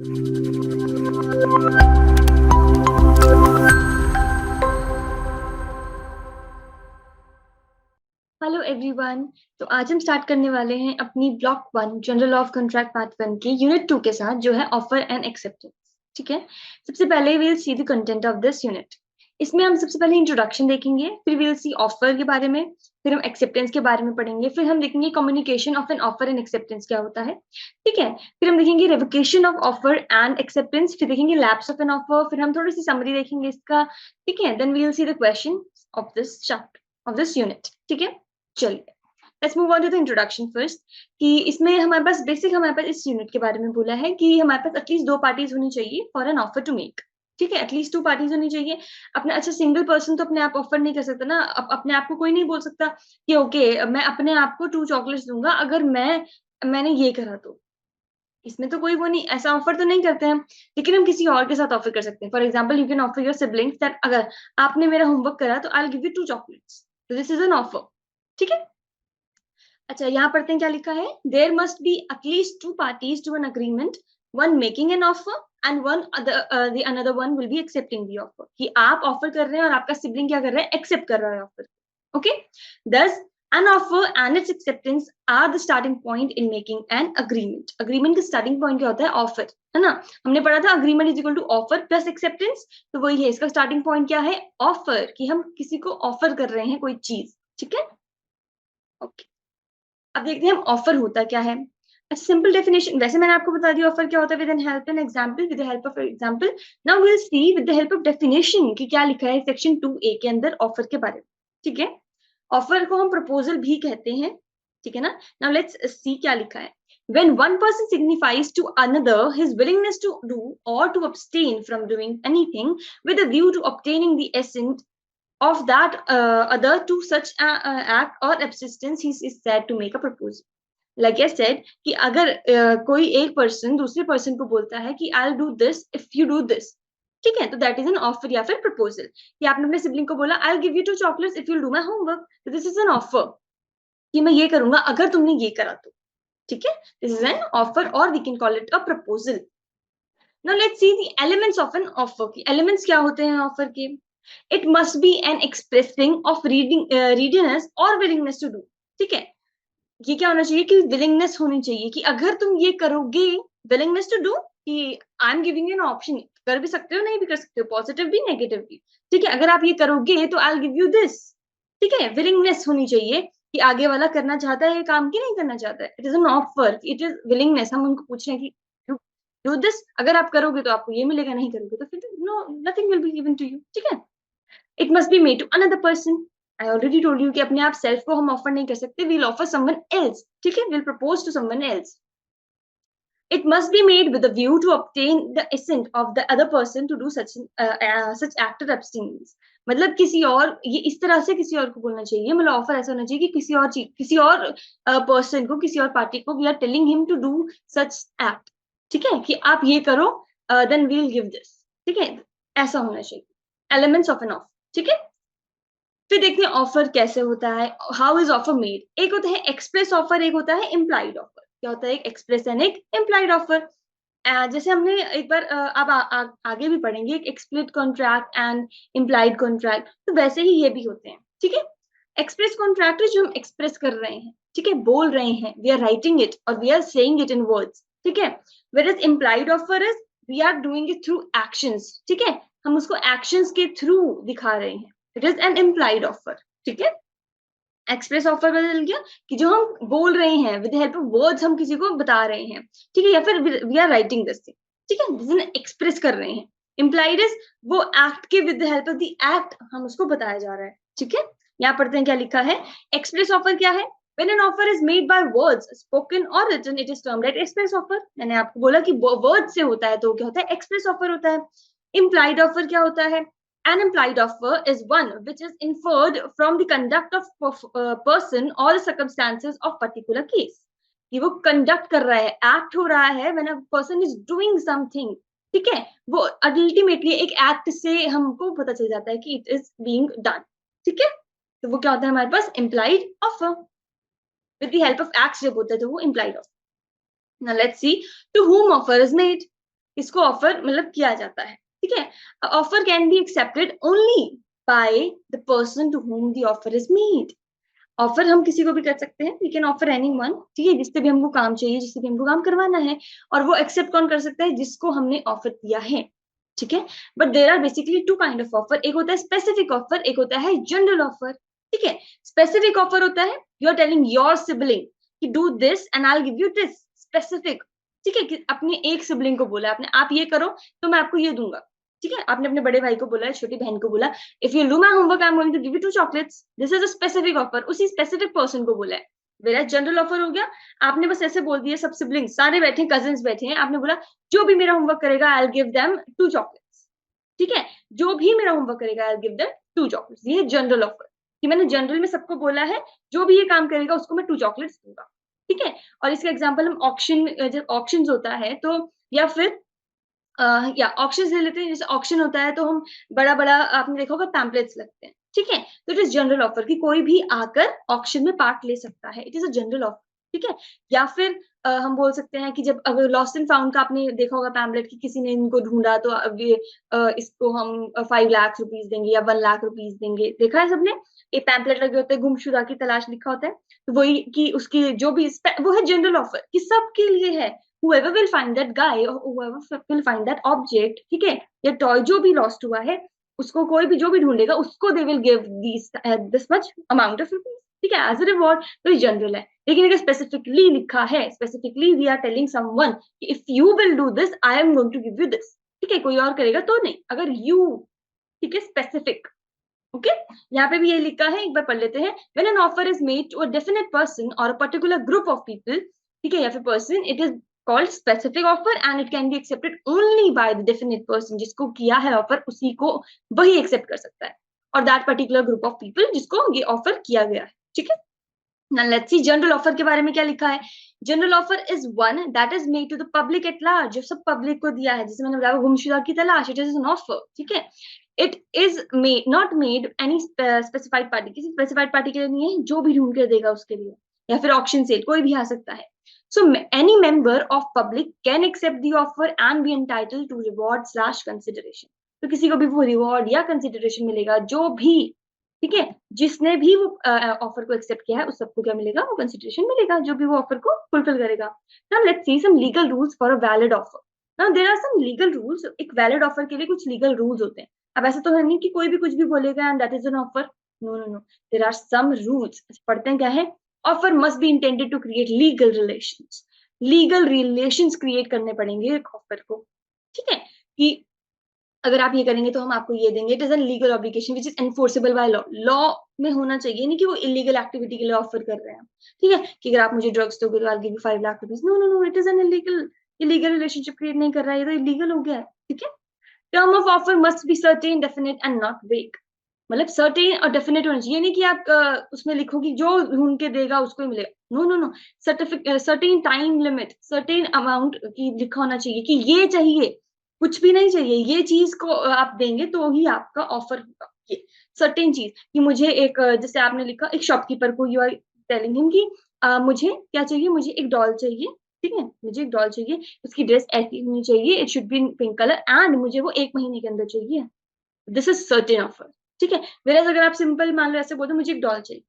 Hello everyone. तो आज हम स्टार्ट करने वाले हैं अपनी block 1 general of contract part 1 के यूनिट 2 के साथ, जो है ऑफर एंड एक्सेप्टेंस। ठीक है। सबसे पहले will see the content of this unit. इसमें हम सबसे पहले इंट्रोडक्शन देखेंगे, फिर विल सी ऑफर के बारे में, फिर हम एक्सेप्टेंस के बारे में पढ़ेंगे, फिर हम देखेंगे communication of an offer and acceptance क्या होता है। ठीक है। फिर हम देखेंगे revocation of offer and acceptance, फिर देखेंगे लैप्स ऑफ एन ऑफर, फिर हम थोड़ी सी समरी देखेंगे इसका। ठीक है। Then we will see the question of this chapter of this unit. ठीक है। चलिए, let's move on to the introduction first. कि इसमें हमारे पास बेसिक, हमारे पास इस यूनिट के बारे में बोला है कि हमारे पास एटलीस्ट 2 पार्टीज होनी चाहिए for an offer to make. ठीक है। एटलीस्ट 2 पार्टीज होनी चाहिए। अपने अच्छा, सिंगल पर्सन तो अपने आप ऑफर नहीं कर सकता ना। अपने आप को कोई नहीं बोल सकता कि ओके मैं अपने आप को 2 चॉकलेट्स दूंगा अगर मैंने ये करा तो। इसमें तो कोई वो नहीं, ऐसा ऑफर तो नहीं करते हम। लेकिन हम किसी और के साथ ऑफर कर सकते हैं। For example, you can offer your siblings that अगर आपने मेरा होमवर्क करा तो I will give you 2 chocolates. This is an offer. ठीक है। अच्छा, यहाँ पढ़ते हैं क्या लिखा है। There must be at least 2 parties to an agreement, one making an offer and one the another one will be accepting the offer. कि आप ऑफर कर रहे हैं और आपका सिबलिंग क्या कर रहा है, एक्सेप्ट कर रहा है ऑफर। ओके। दस an offer and its acceptance are the starting point in making an agreement. Agreement का starting point क्या होता है, ऑफर, है ना। हमने पढ़ा था agreement is equal to offer plus acceptance। तो वही है, इसका starting point क्या है, ऑफर, कि हम किसी को ऑफर कर रहे हैं कोई चीज। ठीक है। ओके। अब देखते हैं हम ऑफर होता क्या है। सिंपल डेफिनेशन वैसे मैंने आपको बता दिया ऑफर क्या होता है with an help an example, with the help of example. Now we will see with the help of definition कि क्या लिखा है सेक्शन 2A के अंदर ऑफर के बारे में। ठीक है। ऑफर को हम प्रपोजल भी कहते हैं। ठीक है ना। नाउ लेट्स सी क्या लिखा है। When one person signifies to another his willingness to do or to abstain from doing anything with a view to obtaining the assent of that other to such act or absistence, he is said to make a proposal. Like I said कि अगर कोई एक person दूसरे person को बोलता है कि I'll do this if you do this, ठीक है, तो दैट इज एन ऑफर या फिर प्रपोजल। कि आपने अपने सिबलिंग को बोला I'll give you 2 chocolates if you'll do my homework, तो दिस इज एन ऑफर कि मैं ये करूंगा अगर तुमने ये करा तो। ठीक है। दिस इज एन ऑफर और we can call it a proposal. Now let's see the elements of an offer. Key elements क्या होते हैं ऑफर के। It must be an expressing of readiness और विलिंगनेस टू डू। ठीक है। ये क्या होना चाहिए कि विलिंगनेस होनी चाहिए कि अगर तुम ये करोगे, विलिंगनेस टू डू, कि I am giving you an option, कर भी सकते हो नहीं भी कर सकते हो, पॉजिटिव भी नेगेटिव भी। ठीक है। अगर आप ये करोगे तो I will give you this. ठीक है। विलिंगनेस होनी चाहिए कि आगे वाला करना चाहता है ये काम की नहीं करना चाहता है। It is an offer, it is willingness. हम उनको पूछ रहे हैं कि डू दिस, अगर आप करोगे तो आपको ये मिलेगा, नहीं करोगे तो फिर no, nothing will be given to you. ठीक है। It must be made to another person. I already told you कि अपने आप सेल्फ को हम ऑफर नहीं कर सकते, वील ऑफर समवन एल्स। ठीक है। We'll propose to someone else. It must be made with a view to obtain the assent of the other person to do such act or abstinence। मतलब किसी और, ये इस तरह से किसी और को बोलना चाहिए, मतलब ऑफर ऐसा होना चाहिए कि किसी और चीज, किसी और पर्सन को, किसी और पार्टी को we are telling him to do such act. ठीक है। कि आप ये करो, then we will give this. ठीक है। ऐसा होना चाहिए एलिमेंट्स ऑफ एन ऑफर। ठीक है। फिर देखते हैं ऑफर कैसे होता है, हाउ इज ऑफर मेड। एक होता है एक्सप्रेस ऑफर, एक होता है इम्प्लाइड ऑफर। क्या होता है, एक एक्सप्रेस एंड एक इम्प्लाइड ऑफर। जैसे हमने एक बार अब आगे भी पढ़ेंगे, एक एक्सप्लिट कॉन्ट्रैक्ट एंड इम्प्लाइड कॉन्ट्रैक्ट, तो वैसे ही ये भी होते हैं। ठीक है। एक्सप्रेस कॉन्ट्रैक्ट जो हम एक्सप्रेस कर रहे हैं, ठीक है, बोल रहे हैं, वी आर राइटिंग इट और we are saying it in words. ठीक है। Where implied offer is we are doing it through actions. ठीक है। हम उसको एक्शंस के थ्रू दिखा रहे हैं। It is N implied offer. ठीक है। एक्सप्रेस ऑफर बदल गया कि जो हम बोल रहे हैं विद हेल्प ऑफ वर्ड्स, हम किसी को बता रहे हैं। ठीक है। या फिर we are writing this thing. ठीक है। दिस एक्सप्रेस कर रहे हैं। इम्प्लाइड इज वो एक्ट के with help of the act हम उसको बताया जा रहा है। ठीक है। यहाँ पढ़ते हैं क्या लिखा है। एक्सप्रेस ऑफर क्या है। When an offer is made by words, spoken or written, it is termed as express offer। मैंने आपको बोला कि वर्ड से होता है तो क्या होता है, एक्सप्रेस ऑफर होता है। इम्प्लाइड ऑफर क्या होता है। An implied offer is one which is inferred from the conduct of person or the circumstances of particular case। कि वो कंडक्ट कर रहा है, एक्ट हो रहा है, when a person is doing something। ठीक है। वो अल्टीमेटली एक एक्ट से हमको पता चल जाता है कि इट इज बीइंग डन। ठीक है। तो वो क्या होता है हमारे पास, implied offer। with the help of acts जब होता है तो वो implied offer। Now let's see to whom offer is made। इसको ऑफर मतलब किया जाता है, ठीक है। Offer can be accepted only by the person to whom the offer is made। Offer हम किसी को भी कर सकते हैं, वी कैन ऑफर एनीवन, ठीक है, जिससे भी हमको काम चाहिए, जिससे भी हमको काम करवाना है। और वो एक्सेप्ट कौन कर सकता है? जिसको हमने ऑफर किया है, ठीक है। But there are basically two kind of offer, एक होता है स्पेसिफिक ऑफर, एक होता है जनरल ऑफर, ठीक है। स्पेसिफिक ऑफर होता है you are telling your sibling कि do this and I will give you this, specific, ठीक है। कि अपने एक सिबलिंग को बोला आपने, आप ये करो तो मैं आपको ये दूंगा, ठीक है। आपने अपने बड़े भाई को बोला है, छोटी बहन को बोला, if you do my homework I am going to give you 2 chocolates, this is a specific offer, उसी स्पेसिफिक पर्सन को बोला है। मेरा जनरल ऑफर हो गया, आपने बस ऐसे बोल दिया, सब सिबलिंग्स सारे बैठे, कजिन्स बैठे हैं, आपने बोला जो भी मेरा होमवर्क करेगा आई विल गिव देम 2 चॉकलेट्स, ठीक है। जो भी मेरा होमवर्क करेगा आई विल गिव देम 2 चॉकलेट्स, ये जनरल ऑफर, कि मैंने जनरल में सबको बोला है जो भी ये काम करेगा उसको मैं 2 चॉकलेट्स दूंगा, ठीक है। और इसका एग्जाम्पल हम ऑक्शन, जब ऑक्शन होता है तो, या फिर या ऑक्शन ले लेते हैं, जैसे ऑक्शन होता है तो हम बड़ा बड़ा, आपने देखा होगा पैम्पलेट्स लगते हैं, ठीक है। तो इट इज जनरल ऑफर कि कोई भी आकर ऑक्शन में पार्ट ले सकता है, it is a general offer, ठीक है। या फिर हम बोल सकते हैं कि जब अगर लॉस्ट एंड फाउंड का आपने देखा होगा पैम्पलेट कि किसी ने इनको ढूंढा तो अब ये इसको हम 5 लाख रुपीज देंगे या 1 लाख रुपीज देंगे, देखा है सबने? ये पैम्पलेट लगे होते हैं, गुमशुदा की तलाश लिखा होता है, तो वही कि उसकी जो भी वो है जनरल ऑफर कि सबके लिए है, whoever will find that guy or whoever will find that object, ठीक है, या टॉय जो भी लॉस्ट हुआ है उसको कोई भी जो भी ढूंढेगा उसको they will give this much amount of rupees, ठीक है, एज अ रिवॉर्ड। तो ये जनरल है। लेकिन अगर स्पेसिफिकली लिखा है, specifically we are telling someone if you will do this I am going to give you this, ठीक है, कोई और करेगा तो नहीं, अगर यू, ठीक है, स्पेसिफिक, ओके। यहाँ पे भी ये लिखा है, एक बार पढ़ लेते हैं, when an offer is made to a definite person और a particular group of people, ठीक है, या फिर person, it is called specific offer and it can be accepted only by the definite person, जिसको किया है ऑफर उसी को वही एक्सेप्ट कर सकता है, और that particular group of people जिसको ये ऑफर किया गया है, ठीक है। Now let's see general offer के बारे में क्या लिखा है। General offer is one that is made to the public at large, जो सब पब्लिक को दिया है, जैसे मैंने बताया गुमशुदा की तलाश, इट इज एन ऑफर, ठीक है। It is made not made any specified party, किसी स्पेसिफाइड पार्टी के लिए नहीं है, जो भी ढूंढ कर देगा उसके लिए, या फिर ऑक्शन सेल कोई भी आ सकता है। So any member of public can accept the offer and be entitled to reward slash consideration, तो किसी को भी वो रिवॉर्ड या कंसिडरेशन मिलेगा, जो भी, ठीक है, जिसने भी वो ऑफर को एक्सेप्ट किया है उस सबको क्या मिलेगा? वो कंसिडरेशन मिलेगा, जो भी वो ऑफर को फुलफिल करेगा। Now let's see some legal rules for a valid offer. Now there are some legal rules, एक वैलिड ऑफर के लिए कुछ लीगल रूल्स होते हैं। अब ऐसा तो है नहीं कि कोई भी कुछ भी बोलेगा and that is an offer, no no no, there are some rules. पढ़ते हैं क्या है? Offer must be intended to create legal relations, legal relations create करने पड़ेंगे एक ऑफर को, ठीक है, कि अगर आप ये करेंगे तो हम आपको ये देंगे, it is N legal obligation which is enforceable by law, law में होना चाहिए, नहीं कि वो इलीगल एक्टिविटी के लिए ऑफर कर रहे हैं, ठीक है, कि अगर आप मुझे ड्रग्स दोगे तो I give you 5 lakh rupees, no no no, it is an illegal, illegal relationship create नहीं कर रहा है, ये तो इलीगल हो गया है, ठीक है। Term of offer must be certain, definite and not वेग, मतलब सर्टेन और डेफिनेट होना चाहिए, नहीं कि आप उसमें लिखो कि जो ढूंढ के देगा उसको ही मिलेगा, no no no, certain time limit, certain amount की लिखा होना चाहिए कि ये चाहिए, कुछ भी नहीं चाहिए, ये चीज को आप देंगे तो ही आपका ऑफर होगा, ये सर्टेन चीज, कि मुझे एक जैसे आपने लिखा एक शॉपकीपर को यू आर टेलिंग हिम कि मुझे क्या चाहिए, मुझे एक डॉल चाहिए, ठीक है, मुझे एक डॉल चाहिए, उसकी ड्रेस ऐसी होनी चाहिए, it should be in pink colour and मुझे वो 1 महीने के अंदर चाहिए, दिस इज सर्टेन ऑफर, ठीक है। वेराज अगर आप सिंपल मान लो ऐसे बोल दो मुझे एक डॉल चाहिए,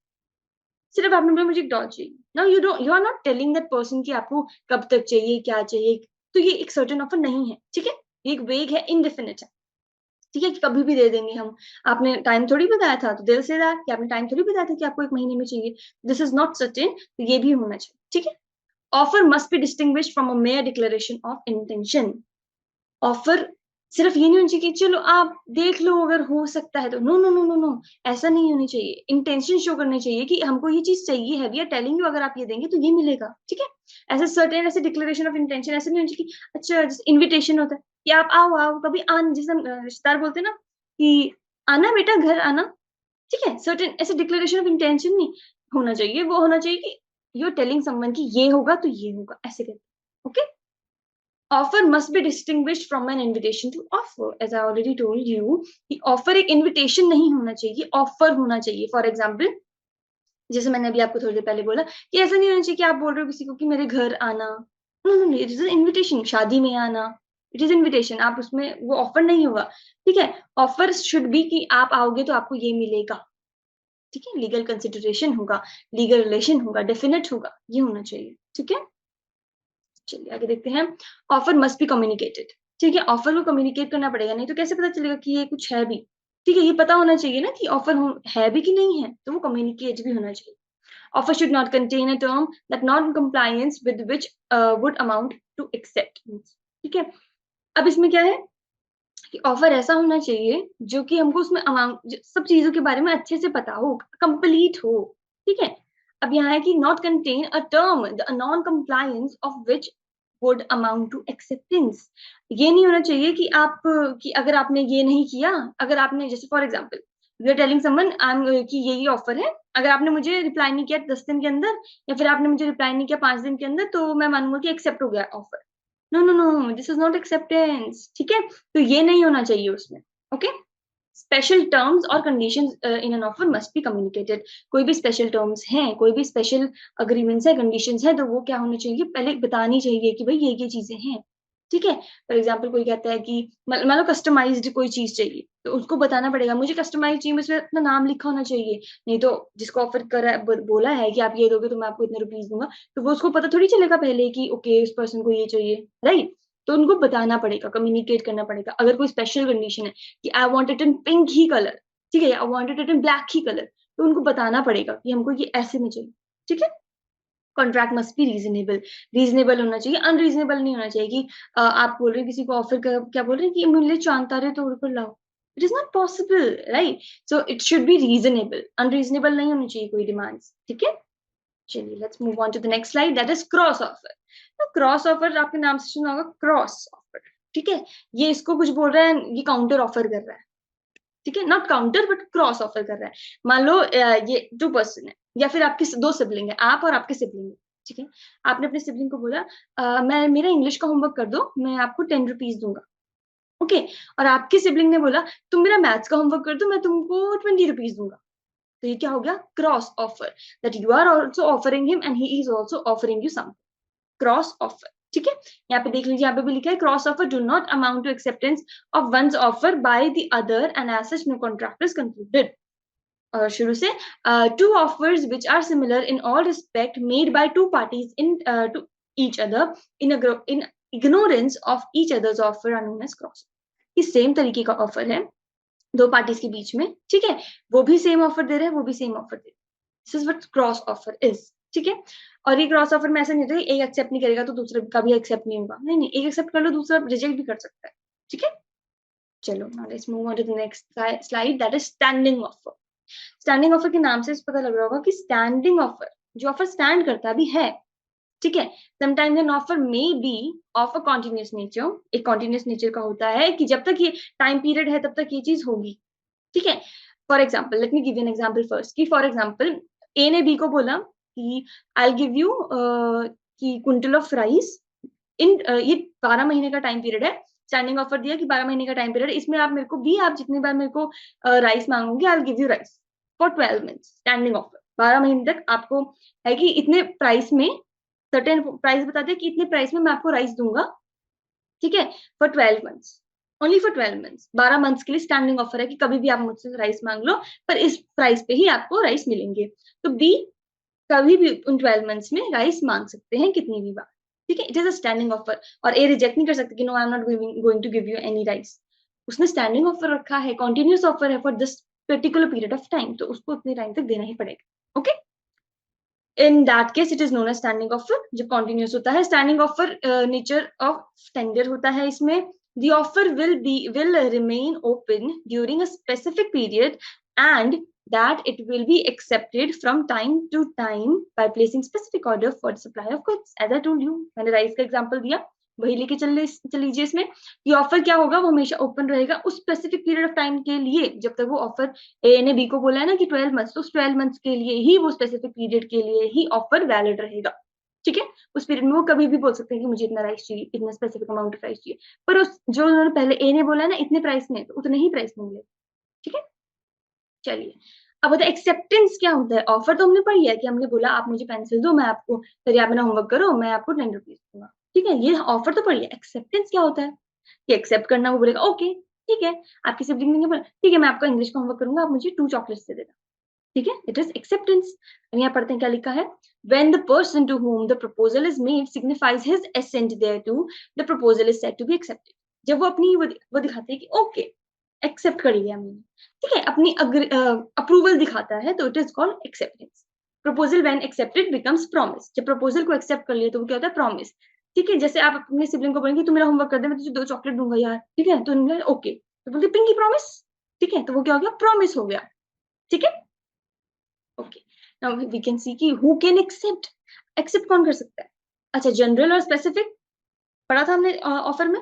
सिर्फ आपने बोला मुझे एक डॉल चाहिए, now you are not telling that person कि आपको कब तक चाहिए, क्या चाहिए, तो ये एक सर्टेन ऑफर नहीं है, ठीक है, ये एक वेग है, इनडेफिनिट है, ठीक है, कि कभी भी दे देंगे हम, आपने टाइम थोड़ी बताया था तो दिल से रहा कि आपने टाइम थोड़ी बताया था कि आपको 1 महीने में चाहिए, दिस इज नॉट सर्टेन, तो ये भी होना चाहिए, ठीक है। Offer must be distinguished from a mayor declaration of intention, offer सिर्फ ये नहीं होनी चाहिए कि चलो आप देख लो अगर हो सकता है तो, no no no no no, ऐसा नहीं होनी चाहिए, इंटेंशन शो करनी चाहिए कि हमको ये चीज चाहिए है, वी आर टेलिंग यू अगर आप ये देंगे तो ये मिलेगा, ठीक है। ऐसे सर्टेन ऐसे डिक्लेरेशन ऑफ इंटेंशन ऐसे नहीं होनी चाहिए कि अच्छा जैसे इन्विटेशन होता है कि आप आओ आओ कभी आन, जैसे हम रिश्तेदार बोलते हैं ना कि आना बेटा घर आना, ठीक है, सर्टेन ऐसे डिक्लेरेशन ऑफ इंटेंशन नहीं होना चाहिए, वो होना चाहिए कि यू आर टेलिंग समवन कि ये होगा तो ये होगा, ऐसे करके, okay. Offer must be distinguished from an invitation to offer, as I already told you कि ऑफर एक इन्विटेशन नहीं होना चाहिए, ऑफर होना चाहिए। फॉर एग्जाम्पल जैसे मैंने अभी आपको थोड़ी देर पहले बोला कि ऐसा नहीं होना चाहिए कि आप बोल रहे हो किसी को कि मेरे घर आना, no no, it is an invitation, शादी में आना, इट इज इन्विटेशन, आप उसमें वो ऑफर नहीं होगा, ठीक है। ऑफर शुड बी कि आप आओगे तो आपको ये मिलेगा, ठीक है। लीगल कंसिडरेशन होगा, लीगल रिलेशन होगा, डेफिनेट होगा, ये होना चाहिए, ठीक है। चलिए आगे देखते हैं। ऑफर मस्ट बी कम्युनिकेटेड, ठीक है। ऑफर को कम्युनिकेट करना पड़ेगा, नहीं तो कैसे पता चलेगा कि ये कुछ है भी, ठीक है। ये पता होना चाहिए ना कि ऑफर है भी कि नहीं है, तो वो कम्युनिकेट भी होना चाहिए। Offer should not contain a term that non-compliance with which would amount to acceptance, ठीक है। अब इसमें क्या है कि ऑफर ऐसा होना चाहिए जो कि हमको उसमें अमाउंट सब चीजों के बारे में अच्छे से पता हो, कंप्लीट हो, ठीक है। अब यहाँ है कि not contain a term the non compliance of which would amount to acceptance. ये नहीं होना चाहिए कि आप कि अगर आपने ये नहीं किया, अगर आपने जैसे for example you are telling someone I am कि ये ऑफर है, अगर आपने मुझे रिप्लाई नहीं किया 10 दिन के अंदर, या फिर आपने मुझे रिप्लाई नहीं किया 5 दिन के अंदर, तो मैं मानूंगा कि एक्सेप्ट हो गया offer. No no no, this is not acceptance, ठीक है। तो ये नहीं होना चाहिए उसमें, ओके। स्पेशल टर्म्स और conditions in an offer must be communicated. कोई भी स्पेशल टर्म्स हैं, कोई भी स्पेशल अग्रीमेंट्स है, कंडीशंस है, तो वो क्या होनी चाहिए, पहले बतानी चाहिए कि भाई ये चीजें हैं, ठीक है। फॉर एग्जाम्पल कोई कहता है कि मान लो कस्टमाइज्ड कोई चीज चाहिए, तो उसको बताना पड़ेगा मुझे कस्टमाइज चाहिए, उसमें अपना नाम लिखा होना चाहिए, नहीं तो जिसको ऑफर करा बोला है कि आप ये दोगे तो मैं आपको इतने रुपीज दूंगा, तो वो उसको पता थोड़ी चलेगा पहले कि ओके उस पर्सन को ये चाहिए, राइट। तो उनको बताना पड़ेगा, कम्युनिकेट करना पड़ेगा। अगर कोई स्पेशल कंडीशन है कि I want it in pink he colour, ठीक है, I want it in black he colour, तो उनको बताना पड़ेगा कि हमको ये ऐसे में चाहिए, ठीक है। Contract must be reasonable, reasonable होना चाहिए, अनरीजनेबल नहीं होना चाहिए कि आप बोल रहे हैं किसी को ऑफर कर, क्या बोल रहे हैं कि मुझे चांद तारे तोड़ कर लाओ, it is not possible, right. So it should be reasonable, unreasonable नहीं होनी चाहिए कोई डिमांड्स, ठीक है। चलिए let's move on to the next slide, that is cross offer. तो क्रॉस ऑफर आपके नाम से सुना होगा, क्रॉस ऑफर, ठीक है। ये इसको कुछ बोल रहा है, ये काउंटर ऑफर कर रहा है, ठीक है, not counter but cross offer कर रहा है। मान लो ये 2 पर्सन है, या फिर आपके 2 सिबलिंग है, आप और आपके सिबलिंग है, ठीक है। आपने अपने सिबलिंग को बोला मैं मेरा इंग्लिश का होमवर्क कर दो, मैं आपको 10 रुपीज दूंगा, ओके। और आपके सिबलिंग ने बोला तुम मेरा मैथ्स का होमवर्क कर दो, मैं तुमको 20 रुपीज दूंगा। तो ये क्या हो गया, cross offer, that you are also offering him and he is also offering you something, cross offer, ठीक है। यहाँ पे देख लीजिए, यहाँ पे भी लिखा है cross offer do not amount to acceptance of one's offer by the other end as such no contract is concluded. और शुरू से two offers which are similar in all respect made by two parties in to each other in ignorance of each other's offer are known as cross. इस same तरीके का offer है 2 parties के बीच में, ठीक है। वो भी सेम ऑफर दे रहे हैं, वो भी सेम ऑफर दे रहे हैं, this is what cross offer is, ठीक है। और ये क्रॉस ऑफर में ऐसा नहीं होता है एक एक्सेप्ट नहीं करेगा तो दूसरे का भी एक्सेप्ट नहीं होगा, नहीं नहीं, एक एक्सेप्ट कर लो दूसरा रिजेक्ट भी कर सकता है, ठीक है। चलो now let's move on to the next slide, that is standing offer. Standing offer के नाम से पता लग रहा होगा कि स्टैंडिंग ऑफर, जो ऑफर स्टैंड करता भी है, ठीक है। Sometimes an offer may be of a continuous nature, एक कॉन्टिन्यूस नेचर का होता है कि जब तक ये टाइम पीरियड है तब तक ये चीज होगी, ठीक है। For example let me give an example first, कि फॉर एग्जाम्पल ए ने बी को बोला कि आई गिव यू कि क्विंटल ऑफ राइस इन ये 12 महीने का टाइम पीरियड है, स्टैंडिंग ऑफर दिया कि 12 महीने का टाइम पीरियड, इसमें आप मेरे को भी आप जितनी बार मेरे को राइस मांगोगे I give you rice for 12 months, standing offer 12 महीने तक आपको है कि इतने प्राइस में, सर्टेन प्राइस बता दे कि इतने प्राइस में मैं आपको राइस दूंगा, ठीक है, for 12 months, only for 12 months, 12 months के लिए स्टैंडिंग ऑफर है कि कभी भी आप मुझसे राइस मांग लो पर इस प्राइस पे ही आपको राइस मिलेंगे। तो बी कभी भी उन 12 मंथ्स में राइस मांग सकते हैं कितनी भी बार, ठीक है, it is a standing offer. और ए रिजेक्ट नहीं कर सकते कि no I am not going to give you any rice, उसने स्टैंडिंग ऑफर रखा है, कॉन्टिन्यूस ऑफर है for this particular period of time, तो उसको उतने टाइम तक देना ही पड़ेगा, okay. In that case it is known as standing offer, जब कॉन्टिन्यूस होता है। Standing offer nature of tender होता है इसमें, the offer will remain open during a specific period and that it will be accepted from time to time by placing specific order for the supply of goods, as I told you, मैंने rice का example दिया, वही लेके चल लीजिए इसमें। ये offer क्या होगा, वो हमेशा ओपन रहेगा उस स्पेसिफिक पीरियड ऑफ टाइम के लिए, जब तक वो ऑफर ए ने बी को बोला है ना कि 12 मंथ्स, तो उस 12 मंथ्स के लिए ही, वो स्पेसिफिक पीरियड के लिए ही ऑफर वैलिड रहेगा, ठीक है। उस पीरियड में वो कभी भी बोल सकते हैं कि मुझे इतना राइस चाहिए, इतना स्पेसिफिक अमाउंट ऑफ राइस चाहिए, पर उस जो उन्होंने पहले ए ने बोला है ना इतने प्राइस में, तो उतने ही प्राइस में मिले, ठीक है। चलिए अब होता है एक्सेप्टेंस, क्या होता है। ऑफर तो हमने पढ़ी है कि हमने बोला आप मुझे पेंसिल दो, मैं आपको, चलिए आप मेरा होमवर्क करो, मैं आपको 10 रुपीज दूंगा, ठीक है, ये ऑफर तो पढ़ी है। एक्सेप्टेंस क्या होता है, कि एक्सेप्ट करना, वो बोलेगा ओके ठीक है, आपकी सिबलिंग ने बोला ठीक है मैं आपका इंग्लिश का होमवर्क करूंगा, आप मुझे 2 चॉकलेट्स दे देना, ठीक है, इट इज एक्सेप्टेंस। यहाँ पढ़ते हैं क्या लिखा है, when the person to whom the proposal is made signifies his assent thereto, the proposal is said to be accepted। जब वो अपनी वो दिखाते हैं कि ओके एक्सेप्ट कर लिया मैंने, ठीक है, अपनी अप्रूवल दिखाता है, तो it is called acceptance. Proposal when accepted becomes promise, जब प्रपोजल को एक्सेप्ट कर लिया तो वो क्या होता है, प्रॉमिस। ठीक है, जैसे आप अपने सिबलिंग को बोलेंगे तू मेरा होमवर्क कर दे, मैं तुझे 2 चॉकलेट दूंगा यार, ठीक है, तो ओके, तो बोलते पिंकी प्रॉमिस, ठीक है, तो वो क्या हो गया, प्रॉमिस हो गया, ठीक है। Okay, now we can see कि हु कैन एक्सेप्ट, एक्सेप्ट कौन कर सकता है। अच्छा, जनरल और स्पेसिफिक पढ़ा था हमने ऑफर में।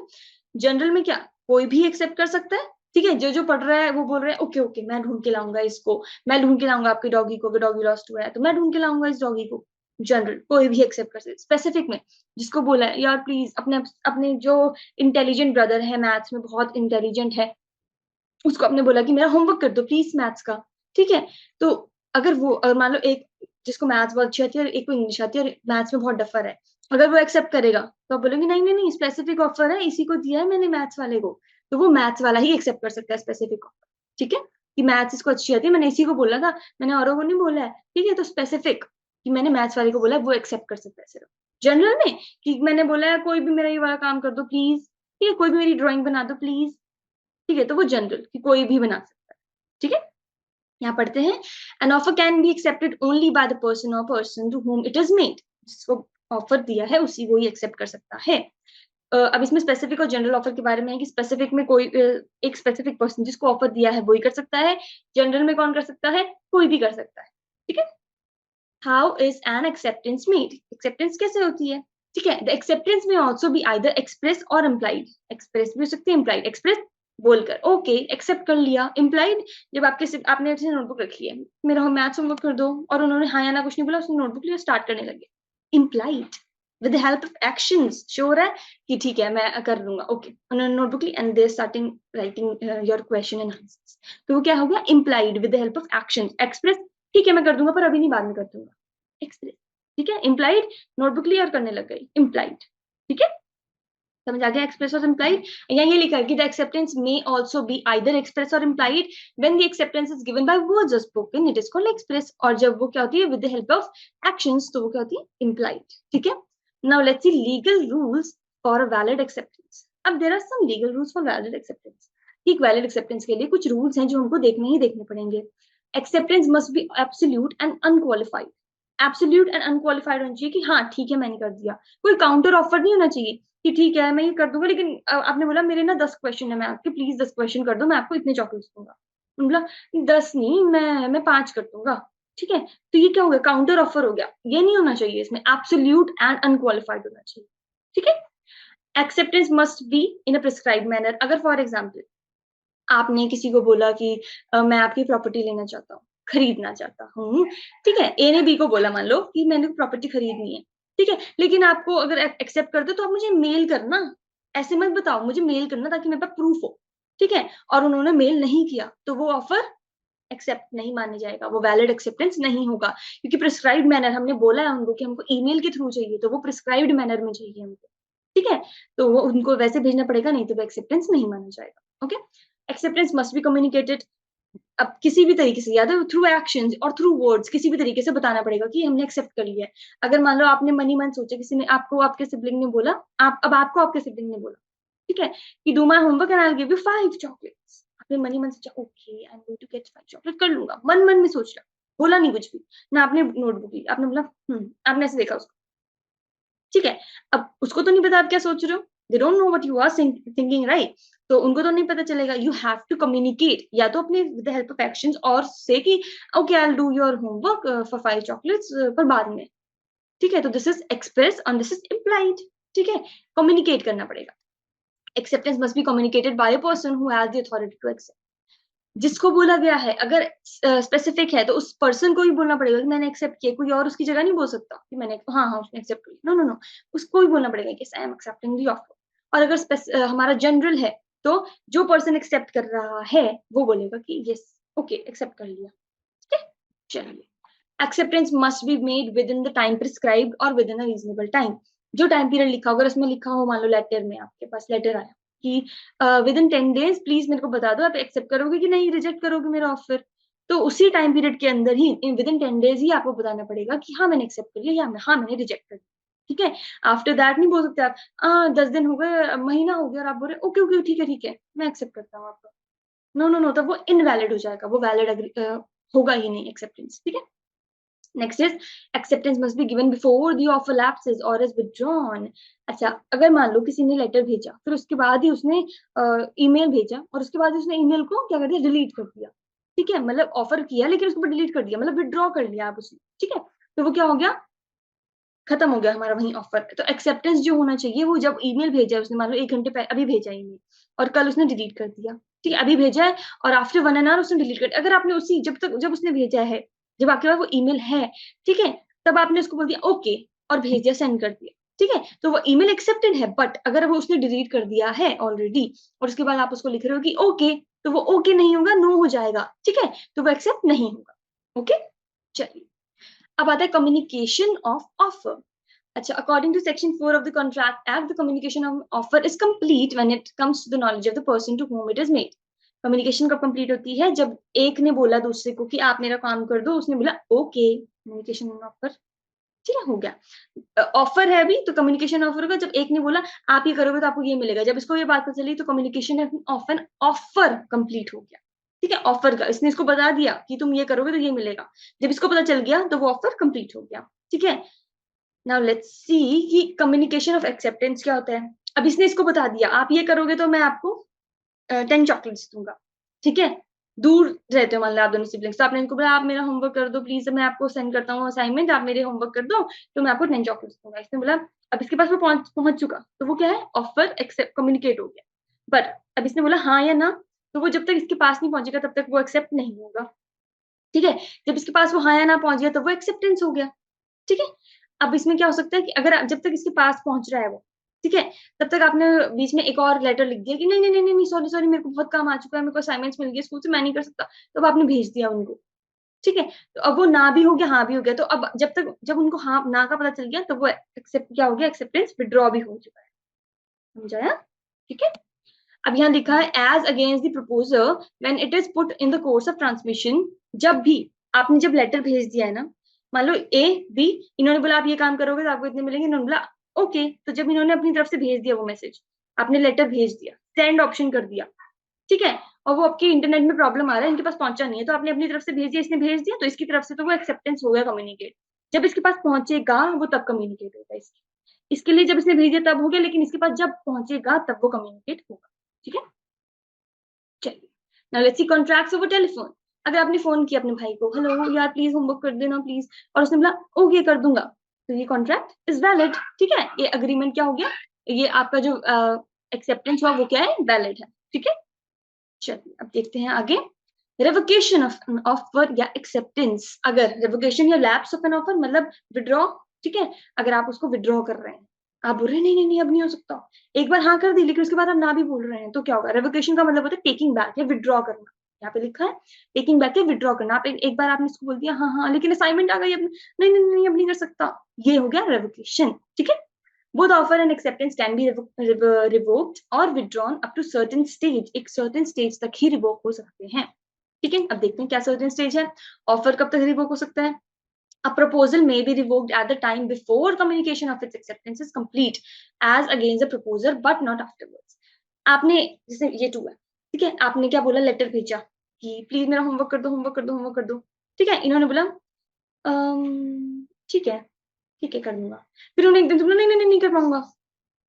जनरल में क्या, कोई भी एक्सेप्ट कर सकता है, ठीक है, जो जो पढ़ रहा है वो बोल रहा है ओके ओके मैं ढूंढ के लाऊंगा इसको, मैं ढूंढ के लाऊंगा आपकी डॉगी को, अगर डॉगी लॉस्ट हुआ है तो मैं ढूंढ के लाऊंगा इस डॉगी को। जनरल कोई भी एक्सेप्ट कर सकता है। स्पेसिफिक में जिसको बोला है यार प्लीज अपने अपने जो इंटेलिजेंट ब्रदर है, मैथ्स में बहुत इंटेलिजेंट है, उसको आपने बोला कि मेरा होमवर्क कर दो प्लीज मैथ्स का, ठीक है, तो अगर वो मान लो एक जिसको मैथ्स बहुत अच्छी आती है और एक को इंग्लिश आती है और मैथ्स में बहुत डफर है, अगर वो एक्सेप्ट करेगा तो आप बोलोगे नहीं नहीं नहीं स्पेसिफिक ऑफर है, इसी को दिया है मैंने मैथ्स वाले को, तो वो मैथ्स वाला ही एक्सेप्ट कर सकता है स्पेसिफिक ऑफर, ठीक है, कि मैथ्स इसको अच्छी आती है, मैंने इसी को बोला था, मैंने औरों को नहीं बोला है, ठीक है, तो स्पेसिफिक कि मैंने मैथ्स वाले को बोला है वो एक्सेप्ट कर सकता है सिर्फ। जनरल में कि मैंने बोला है कोई भी मेरा ये वाला काम कर दो प्लीज, ठीक है, कोई भी मेरी ड्राइंग बना दो प्लीज, ठीक है, तो वो जनरल कि कोई भी बना सकता है, ठीक है। यहाँ पढ़ते हैं an offer can be accepted only by the person और person to whom it is made, जिसको ऑफर दिया है उसी को ही एक्सेप्ट कर सकता है। अब इसमें स्पेसिफिक और जनरल ऑफर के बारे में है कि स्पेसिफिक में कोई एक स्पेसिफिक पर्सन जिसको ऑफर दिया है वही कर सकता है, जनरल में कौन कर सकता है, कोई भी कर सकता है, ठीक है। How is an acceptance made, acceptance कैसे होती है, ठीक है, द एक्सेप्टेंस में ऑल्सो बी आइदर एक्सप्रेस और इम्प्लाइड, एक्सप्रेस भी हो सकती है इम्प्लाइड, एक्सप्रेस बोलकर ओके एक्सेप्ट कर लिया, इम्प्लाइड जब आपने ऐसे नोटबुक रखी है, मेरा मैथ्स होमवर्क कर दो और उन्होंने हाँ या ना कुछ नहीं बोला, उसने नोटबुक लिया स्टार्ट करने लगे, implied with the help of actions, show रहा है कि ठीक है मैं कर लूंगा, ओके उन्होंने नोटबुक ली and they starting writing your question and answers, तो वो क्या हो गया, implied with the help of actions. Express ठीक है मैं कर दूंगा पर अभी नहीं बाद में कर दूंगा, एक्सप्रेस, ठीक है, इम्प्लाइड नोटबुक ली और करने लग गई, इम्प्लाइड, ठीक है, समझ आ गया एक्सप्रेस और इम्प्लाइड। यहाँ ये लिखा है कि the acceptance may also be either express और implied, when the acceptance is given by words और spoken it is called express, और जब वो क्या होती है with the help of actions तो वो क्या होती है, इम्प्लाइड, ठीक है। Now let's see legal rules for a valid acceptance. अब there are some legal rules for valid acceptance, एक वैलिड एक्सेप्टेंस के लिए कुछ रूल्स हैं जो हमको देखने ही देखने पड़ेंगे। Acceptance must B absolute and unqualified, absolute and unqualified होना चाहिए कि हाँ ठीक है मैंने कर दिया, कोई काउंटर ऑफर नहीं होना चाहिए कि ठीक है मैं ये कर दूंगा लेकिन आपने बोला मेरे ना 10 क्वेश्चन है, मैं आपके प्लीज 10 क्वेश्चन कर दो मैं आपको इतने चॉकलेट्स दूंगा, बोला 10 नहीं मैं 5 कर दूंगा, ठीक है, तो ये क्या हो गया, काउंटर ऑफर हो गया, ये नहीं होना चाहिए, इसमें एब्सोल्यूट एंड अनक्वालिफाइड होना चाहिए, ठीक है। Acceptance must be in a prescribed manner, अगर फॉर एग्जाम्पल आपने किसी को बोला कि मैं आपकी प्रॉपर्टी लेना चाहता हूँ, खरीदना चाहता हूँ, ठीक है, ए ने बी को बोला मान लो कि मैंने प्रॉपर्टी खरीदनी है, ठीक है, लेकिन आपको अगर एक्सेप्ट कर दो तो आप मुझे मेल करना, ऐसे मत बताओ मुझे मेल करना ताकि मेरे पास प्रूफ हो, ठीक है, और उन्होंने मेल नहीं किया तो वो ऑफर एक्सेप्ट नहीं माना जाएगा, वो वैलिड एक्सेप्टेंस नहीं होगा, क्योंकि प्रिस्क्राइब्ड मैनर हमने बोला है उनको कि हमको ईमेल के थ्रू चाहिए, तो वो प्रिस्क्राइब्ड मैनर में चाहिए हमको, ठीक है, तो वो उनको वैसे भेजना पड़ेगा, नहीं तो वो एक्सेप्टेंस नहीं माना जाएगा, okay. Acceptance must be communicated, अब किसी भी तरीके से, या तो थ्रू एक्शंस और थ्रू वर्ड्स, किसी भी तरीके से बताना पड़ेगा कि हमने एक्सेप्ट कर लिया है। अगर मान लो आपने मनी मन सोचा, किसी ने आपको आपके सिबलिंग ने बोला, आप अब आपको आपके सिबलिंग ने बोला, ठीक है, कि do my homework and I will give you 5 chocolates, आपने मनी मन सोचा okay I am going to get 5 chocolate, कर लूंगा, मन मन में सोच रहा, बोला नहीं कुछ भी ना, आपने नोटबुक ली, आपने बोला आपने ऐसे देखा उसको, ठीक है, अब उसको तो नहीं पता आप क्या सोच रहे हो, they don't know what you are thinking right, तो उनको तो नहीं पता चलेगा, यू हैव टू कम्युनिकेट, या तो अपने with the help of actions और से कि okay I will do your homework for 5 chocolates पर बाद में, ठीक है, तो this is express and this is implied, ठीक है, कम्युनिकेट करना पड़ेगा। Acceptance must be communicated by a person who has the authority to accept, जिसको बोला गया है अगर स्पेसिफिक है तो उस पर्सन को ही बोलना पड़ेगा कि मैंने एक्सेप्ट किया, कोई और उसकी जगह नहीं बोल सकता कि मैंने हाँ हाँ उसने एक्सेप्ट किया, नो नो नो, उसको ही बोलना पड़ेगा कि I am accepting the offer. और अगर हमारा जनरल है तो जो पर्सन एक्सेप्ट कर रहा है वो बोलेगा कि यस ओके एक्सेप्ट कर लिया, ठीक है, चलिए। Acceptance must be made within the time prescribed और within a reasonable time, जो टाइम पीरियड लिखा होगा उसमें लिखा हो, मान लो लेटर में आपके पास लेटर आया, कि विद इन 10 डेज प्लीज मेरे को बता दो आप एक्सेप्ट करोगे कि नहीं, रिजेक्ट करोगे मेरा ऑफर। तो उसी टाइम पीरियड के अंदर ही विद इन 10 डेज ही आपको बताना पड़ेगा कि हाँ मैंने एक्सेप्ट कर लिया या हाँ मैंने रिजेक्ट कर दिया। ठीक है, आफ्टर दैट नहीं बोल सकते आप 10 दिन हो गए, महीना हो गया और आप बोल रहे ओके ओके ठीक है मैं एक्सेप्ट करता हूँ आपका। नो नो नो, तब वो इनवैलिड हो जाएगा, वो वैलिड होगा ही नहीं एक्सेप्टेंस। ठीक है, next is acceptance must be given before the offer lapses और इज विथड्रॉन। अच्छा, अगर मान लो किसी ने लेटर भेजा, फिर उसके बाद ही उसने ईमेल भेजा और उसके बाद उसने ईमेल को क्या कर दिया, डिलीट कर दिया। ठीक है, मतलब ऑफर किया लेकिन उसको डिलीट कर दिया, मतलब विथड्रॉ कर लिया आप उसने। ठीक है, तो वो क्या हो गया, खत्म हो गया हमारा वही ऑफर। तो एक्सेप्टेंस जो होना चाहिए वो जब ईमेल भेजा है उसने, मान लो 1 घंटे पहले अभी भेजा ईमेल और कल उसने डिलीट कर दिया। ठीक है, अभी भेजा है और आफ्टर 1 एन आवर उसने डिलीट कर दिया। अगर आपने उसी जब उसने भेजा है, जब आपके पास वो ईमेल है, ठीक है, तब आपने उसको बोल दिया ओके और भेज दिया, सेंड कर दिया। ठीक है, तो वो ईमेल एक्सेप्टेड है। बट अगर वो उसने डिलीट कर दिया है ऑलरेडी और उसके बाद आप उसको लिख रहे हो कि ओके, तो वो ओके नहीं होगा, नो हो जाएगा। ठीक है, तो वो एक्सेप्ट नहीं होगा। ओके, चलिए अब आता है कम्युनिकेशन ऑफ ऑफर। अच्छा, according to section 4 of the contract act, the communication of offer is complete when it comes to the knowledge of the person to whom it is made. Communication कब complete होती है, जब एक ने बोला दूसरे को कि आप मेरा काम कर दो, उसने बोला ओके, कम्युनिकेशन ऑफर। ठीक है, हो गया। ऑफर है अभी तो कम्युनिकेशन ऑफर होगा जब एक ने बोला आप ये करोगे तो आपको ये मिलेगा, जब इसको ये बात पता चली तो communication of an offer complete हो गया। ठीक है, ऑफर का इसने इसको बता दिया कि तुम ये करोगे तो ये मिलेगा, जब इसको पता चल गया तो वो ऑफर कंप्लीट हो गया। ठीक है, नाउ लेट्स सी कि कम्युनिकेशन ऑफ एक्सेप्टेंस क्या होता है। अब इसने इसको बता दिया आप ये करोगे तो मैं आपको 10 चॉकलेट्स दूंगा। ठीक है, दूर रहते हो मान लो आप दोनों सिबलिंग्स, तो आपने इनको बोला आप मेरा होमवर्क कर दो प्लीज, मैं आपको सेंड करता हूँ असाइनमेंट, आप मेरे होमवर्क कर दो तो मैं आपको 10 चॉकलेट्स दूंगा। इसने बोला, अब इसके पास वो पहुंच चुका, तो वो क्या है, ऑफर एक्सेप्ट कम्युनिकेट हो गया। बट अब इसने बोला हाँ या ना, तो वो जब तक इसके पास नहीं पहुंचेगा तब तक वो एक्सेप्ट नहीं होगा। ठीक है, जब इसके पास वो हाँ या ना पहुंच गया तो वो एक्सेप्टेंस हो गया। ठीक है, अब इसमें क्या हो सकता है कि अगर जब तक इसके पास पहुंच रहा है वो, ठीक है, तब तक आपने बीच में एक और लेटर लिख दिया कि नहीं नहीं नहीं नहीं सॉरी सॉरी मेरे को बहुत काम आ चुका है, मेरे को असाइनमेंट्स मिल गए स्कूल से, मैं नहीं कर सकता, तो अब आपने भेज दिया उनको। ठीक है, तो अब वो ना भी हो गया हाँ भी हो गया, तो अब जब उनको हाँ ना का पता चल गया तो वो एक्सेप्ट क्या हो गया, एक्सेप्टेंस विड्रॉ भी हो चुका है। समझाया? ठीक है, अब यहाँ लिखा है as against the proposer when it is put in the course of transmission. जब भी आपने जब लेटर भेज दिया है ना, मान लो ए बी, इन्होंने बोला आप ये काम करोगे तो आपको इतने मिलेंगे, इन्होंने बोला ओके, तो जब इन्होंने अपनी तरफ से भेज दिया वो मैसेज, आपने लेटर भेज दिया, सेंड ऑप्शन कर दिया। ठीक है, और वो आपके इंटरनेट में प्रॉब्लम आ रहा है, इनके पास पहुंचा नहीं है, तो आपने अपनी तरफ से भेज दिया, इसने भेज दिया, तो इसकी तरफ से तो वो एक्सेप्टेंस हो गया कम्युनिकेट। जब इसके पास पहुंचेगा वो तब कम्युनिकेट होगा। इसके लिए जब इसने भेज दिया तब हो गया, लेकिन इसके पास जब पहुंचेगा तब वो कम्युनिकेट होगा। ठीक है, चलिए now let's C contracts over telephone. अगर आपने फोन किया अपने भाई को, हेलो यार प्लीज होमवर्क कर देना प्लीज, और उसने बोला ओके कर दूंगा, तो ये कॉन्ट्रैक्ट इज वैलिड। ठीक है, ये अग्रीमेंट क्या हो गया, ये आपका जो एक्सेप्टेंस हुआ वो क्या है, वैलिड है। ठीक है, चलिए अब देखते हैं आगे। रेवोकेशन ऑफ ऑफर या एक्सेप्टेंस, अगर रेवोकेशन या लैप्स ऑफ एन ऑफर मतलब विड्रॉ। ठीक है, अगर आप उसको विड्रॉ कर रहे हैं, आप बोल रहे हैं नहीं नहीं नहीं अब नहीं हो सकता, एक बार हाँ कर दी लेकिन उसके बाद आप ना भी बोल रहे हैं, तो क्या होगा, रेवोकेशन का मतलब होता है टेकिंग बैक या विड्रॉ करना। यहाँ पे लिखा है टेकिंग बैक या विड्रॉ करना। आप एक बार आपने इसको बोल दिया हाँ हाँ लेकिन असाइनमेंट आ गई, अब नहीं नहीं नहीं अब नहीं कर सकता, ये हो गया रेवोकेशन। ठीक है, both offer and acceptance can be revoked or withdrawn up to certain stage, एक certain stage तक ही रिवोक हो सकते हैं। ठीक है, अब देखते हैं क्या certain stage है। ऑफर कब तक रिवोक हो सकता है, a proposal may be revoked at the time before communication of its acceptance is complete as against the proposer but not afterwards। आपने जैसे ये टू है, ठीक है, आपने क्या बोला, लेटर भेजा कि प्लीज मेरा होमवर्क कर दो होमवर्क कर दो होमवर्क कर दो। ठीक है, इन्होंने बोला ठीक है ठीक है कर दूंगा, फिर उन्होंने एकदम से बोला नहीं नहीं नहीं नहीं कर पाऊंगा।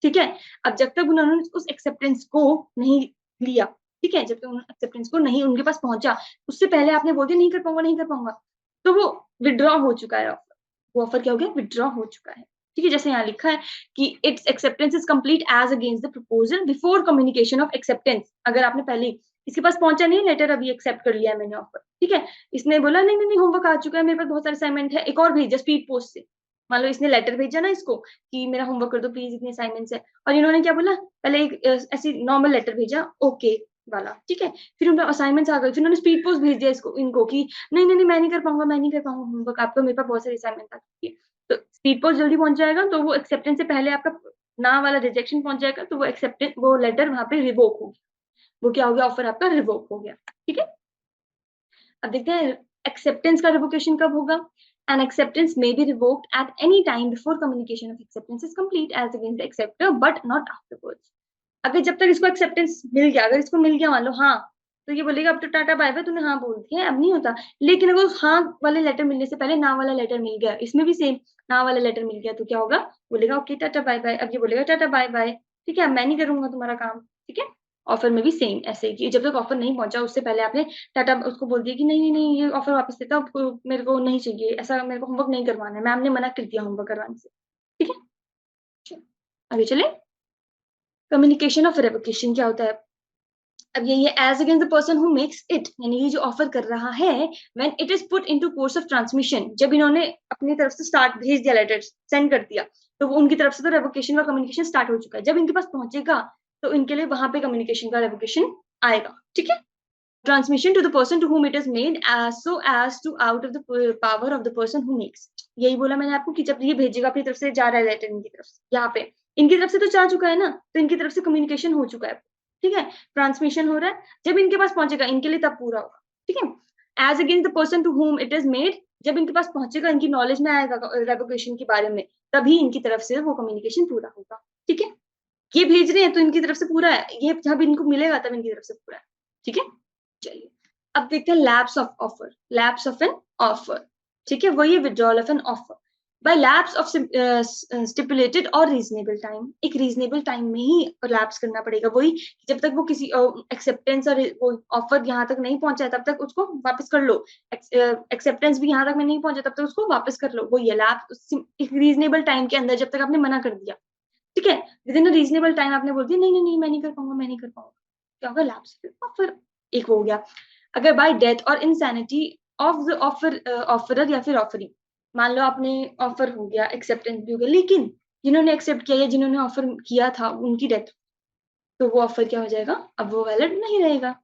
ठीक है, अब जब तक उन्होंने उस एक्सेप्टेंस को नहीं लिया, ठीक है, जब तक उन्होंने एक्सेप्टेंस को नहीं उनके पास पहुंचा, उससे पहले आपने बोल दिया नहीं कर पाऊंगा नहीं कर पाऊंगा, तो वो विड्रॉ हो चुका है ऑफर। वो ऑफर क्या हो गया, विड्रॉ हो चुका है। ठीक है, जैसे यहाँ लिखा है कि its acceptance is complete as against the proposal before communication of acceptance. अगर आपने पहले इसके पास पहुंचा नहीं लेटर, अभी एक्सेप्ट कर लिया है मैंने ऑफर, ठीक है, इसने बोला नहीं नहीं नहीं होमवर्क आ चुका है, मेरे पास बहुत सारे असाइनमेंट है, एक और भेजा स्पीड पोस्ट से। मान लो इसने लेटर भेजा ना इसको कि मेरा होमवर्क कर दो प्लीज, इतने असाइनमेंट्स है, और इन्होंने क्या बोला, पहले एक ऐसी नॉर्मल लेटर भेजा ओके वाला, ठीक है, फिर उनका असाइनमेंट्स आ गए, फिर उन्होंने स्पीड पोस्ट भेज दिया इसको इनको कि नहीं नहीं नहीं मैं नहीं कर पाऊंगा मैं नहीं कर पाऊंगा होमवर्क, आपको मेरे पास बहुत सारे असाइनमेंट आ चुकी है। तो स्पीड पोस्ट जल्दी पहुंच जाएगा, तो वो एक्सेप्टेंस से पहले आपका ना वाला रिजेक्शन पहुंच जाएगा तो वो एक्सेप्टेंस, वो लेटर वहां पे रिवोक हो गया, वो क्या हो गया, ऑफर आपका रिवोक हो गया। ठीक है, अब देखते हैं एक्सेप्टेंस का रिवोकेशन कब होगा। An acceptance may be revoked at any time before communication of acceptance is complete as against the acceptor but not afterwards. अगर जब तक इसको एक्सेप्टेंस मिल गया, अगर इसको मिल गया मान लो हाँ, तो ये बोलेगा अब तो टाटा बाय बाय, तूने हाँ बोल दिया, अब नहीं होता। लेकिन अगर उस हाँ वाले लेटर मिलने से पहले ना वाला लेटर मिल गया, इसमें भी सेम ना वाला लेटर मिल गया, तो क्या होगा, बोलेगा ओके टाटा बाय बाय, अब ये बोलेगा टाटा बाय बाय, ठीक है, अब मैं नहीं करूंगा तुम्हारा काम। ठीक है, ऑफर में भी सेम ऐसे ही कि जब तक ऑफर नहीं पहुंचा उससे पहले आपने टाटा उसको बोल दिया कि नहीं नहीं नहीं ये ऑफर वापस देता, मेरे को नहीं चाहिए, ऐसा मेरे को होमवर्क नहीं करवाना है, मैम ने मना कर दिया होमवर्क करवाने से। ठीक है, चलो, आगे चले। कम्युनिकेशन ऑफ रेवोकेशन क्या होता है, अब यही है, as against the person who makes it, यानी ये जो ऑफर कर रहा है, when it is put into course of transmission, जब इन्होंने अपनी तरफ से स्टार्ट भेज दिया, लेटर सेंड कर दिया, तो वो उनकी तरफ से तो रेवोकेशन का कम्युनिकेशन स्टार्ट हो चुका है, जब इनके पास पहुंचेगा तो इनके लिए वहां पे कम्युनिकेशन का रेवोकेशन आएगा। ठीक है, transmission to the person to whom it is made as so as to out of the power of the person who makes it। यही बोला मैंने आपको कि जब ये भेजेगा अपनी तरफ से, जा रहा है लेटर इनकी तरफ से, यहाँ पे इनकी तरफ से तो जा चुका है ना, तो इनकी तरफ से कम्युनिकेशन हो चुका है। ठीक है, ट्रांसमिशन हो रहा है, जब इनके पास पहुंचेगा इनके लिए तब पूरा होगा। ठीक है, as against the person to whom it is made, जब इनके पास पहुंचेगा, इनकी नॉलेज में आएगा रेवोकेशन के बारे में, तभी इनकी तरफ से वो कम्युनिकेशन पूरा होगा। ठीक है, ये भेज रहे हैं तो इनकी तरफ से पूरा है, ये जब इनको मिलेगा तब इनकी तरफ से पूरा है। ठीक है, चलिए अब देखते हैं lapse of offer, lapse of an offer. ठीक है, वही withdrawal of an offer by lapse of stipulated और रीजनेबल टाइम, एक रीजनेबल टाइम में ही लैप्स करना पड़ेगा, वही जब तक वो किसी एक्सेप्टेंस और वो ऑफर यहाँ तक नहीं पहुंचा है तब तक उसको वापस कर लो, एक्सेप्टेंस भी यहाँ तक में नहीं पहुंचा तब तक उसको वापस कर लो, वही है लैप, एक रीजनेबल टाइम के अंदर जब तक आपने मना कर दिया। ठीक है, with in a reasonable time आपने बोल दिया नहीं नहीं नहीं मैं नहीं कर पाऊंगा, मैं नहीं कर पाऊंगा, क्या होगा, लैप्स ऑफर एक हो गया। अगर बाय डेथ और इंसैनिटी ऑफ द ऑफरर या फिर ऑफरिंग, मान लो आपने ऑफर हो गया, एक्सेप्टेंस भी हो गया, लेकिन जिन्होंने एक्सेप्ट किया या जिन्होंने ऑफर किया था उनकी डेथ, तो वो ऑफर क्या हो जाएगा, अब वो वैलिड नहीं रहेगा।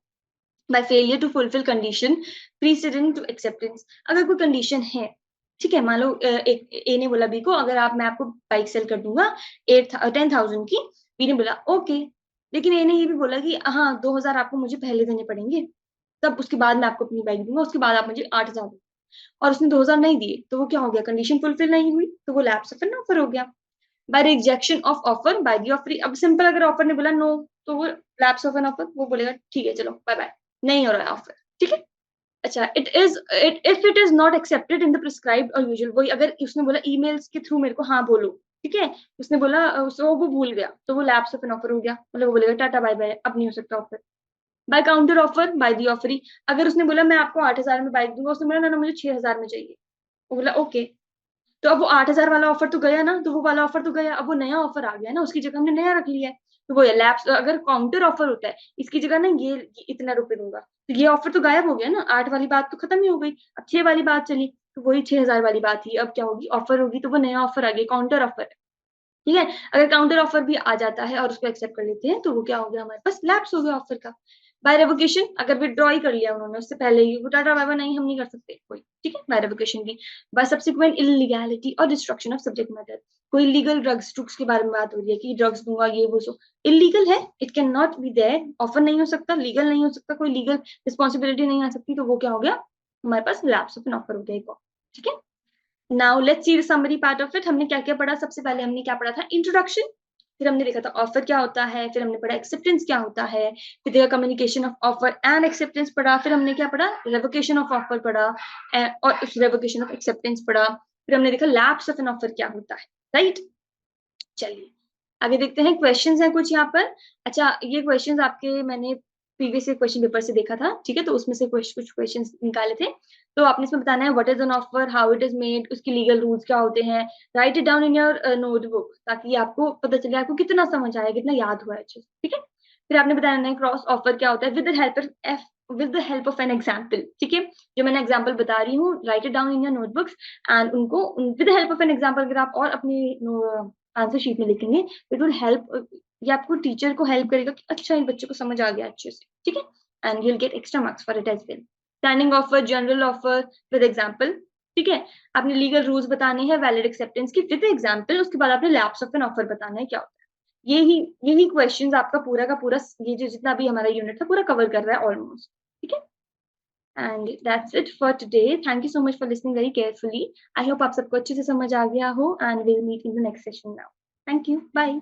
By failure to fulfil condition precedent to acceptance, अगर कोई कंडीशन है, ठीक है, मान लो एक ए ने बोला बी को, अगर आप, मैं आपको बाइक सेल कर दूंगा 10,000 की, बी ने बोला ओके, लेकिन ए ने ये भी बोला कि हाँ 2,000 आपको मुझे पहले देने पड़ेंगे, तब उसके बाद मैं आपको अपनी बाइक दूंगा, उसके बाद आप मुझे 8,000 दो, और उसने 2,000 नहीं दिए, तो वो क्या हो गया, कंडीशन फुलफिल नहीं हुई, तो वो लैप्स ऑफ एन ऑफर हो गया। By rejection of offer by the offer, अब सिंपल, अगर ऑफर ने बोला नो, तो वो लैप्स ऑफ एन ऑफर, वो बोलेगा ठीक है चलो बाय बाय, नहीं हो रहा है ऑफर। ठीक है, अच्छा, it if it is not accepted in the prescribed और यूजुअल, वही अगर उसने बोला ईमेल्स के थ्रू मेरे को हाँ बोलो, ठीक है, उसने बोला उसको वो भूल गया, तो वो लैप्स ऑफ एन ऑफर हो गया, मतलब वो बोलेगा टाटा बाय बाय, अब नहीं हो सकता offer. By counter offer by the offeree, अगर उसने बोला मैं आपको 8,000 में बाइक दूंगा, उसने बोला ना ना मुझे 6,000 में चाहिए, वो बोला ओके, तो अब वो 8,000 वाला ऑफर तो गया ना, तो वो वाला ऑफर तो गया, अब वो नया ऑफर आ गया ना, उसकी जगह हमने नया रख लिया है, तो वो लैप्स, अगर काउंटर ऑफर होता है इसकी जगह ना ये इतना रुपए दूंगा, तो ये ऑफर तो गायब हो गया ना, 8 वाली बात तो खत्म ही हो गई, अब 6 वाली बात चली, तो वही 6,000 वाली बात ही अब क्या होगी, ऑफर होगी, तो वो नया ऑफर आ गया, काउंटर ऑफर है। ठीक है, अगर काउंटर ऑफर भी आ जाता है और उसको एक्सेप्ट कर लेते हैं, तो वो क्या हो गया, हमारे पास लैप्स हो गया ऑफर का। बाय रेवोकेशन, अगर विड्रॉ ही कर लिया उन्होंने उससे पहले ही, वो टाटा बाय बाय नहीं हम नहीं कर सकते कोई। ठीक है, बाय रेवोकेशन की। बाय सब्सिक्वेंट इलीगैलिटी और डिस्ट्रक्शन ऑफ सब्जेक्ट मैटर, कोई लीगल ड्रग्स के बारे में बात हो रही है कि ड्रग्स दूंगा ये वो, सो इलीगल है, it can not be there, offer नहीं हो सकता, लीगल नहीं हो सकता, कोई लीगल रिस्पॉन्सिबिलिटी नहीं आ सकती, तो वो क्या हो गया, हमारे पास लैप्स ऑफ एन ऑफर हो गया एक और। ठीक है, now let's see the summary part of it. हमने क्या क्या पढ़ा, सबसे पहले हमने क्या पढ़ा था, इंट्रोडक्शन, फिर हमने देखा था ऑफर क्या होता है, फिर हमने पढ़ा एक्सेप्टेंस क्या होता है, फिर देखा communication of offer and acceptance पढ़ा, फिर हमने क्या पढ़ा, रेवोकेशन ऑफ ऑफर पढ़ा, और रेवोकेशन ऑफ एक्सेप्टेंस पढ़ा, फिर हमने देखा लैप्स ऑफ एन ऑफर क्या होता है। राइट, चलिए आगे देखते हैं, क्वेश्चंस हैं कुछ यहाँ पर। अच्छा, ये क्वेश्चंस आपके मैंने प्रीवियस क्वेश्चन पेपर से देखा था, ठीक है, तो उसमें से कुछ क्वेश्चंस निकाले थे, तो आपने इसमें बताना है what is an offer, how it is made, उसकी लीगल रूल्स क्या होते हैं, right it down in your notebook, ताकि आपको पता चले आपको कितना समझ आया, कितना याद हुआ है अच्छे से। ठीक है, फिर आपने बताना है क्रॉस ऑफर क्या होता है, with the help of an example. ठीक है, जो मैंने एग्जाम्पल बता रही हूँ, write it down in your notebooks, and उनको with the help of an example अगर आप और अपनी आंसर शीट में लिखेंगे, इट विल हेल्प, ये आपको टीचर को हेल्प करेगा कि अच्छा इन बच्चों को समझ आ गया अच्छे से। ठीक है, and you will get extra marks for it as well. Standing offer, general offer with example. ठीक है, आपने लीगल रूल्स बताने हैं, वैलिड एक्सेप्टेंस की विद एग्जाम्पल, उसके बाद आपने लैप्स ऑफ एन ऑफर बताना है क्या होता है। यही क्वेश्चंस आपका पूरा का पूरा ये जो जितना भी हमारा यूनिट था पूरा कवर कर रहा है ऑलमोस्ट, ठीक है? And that's it for today. Thank you so much for listening very carefully. I hope आप सबको अच्छे से समझ आ गया हो and will meet in the next session now. Thank you, bye.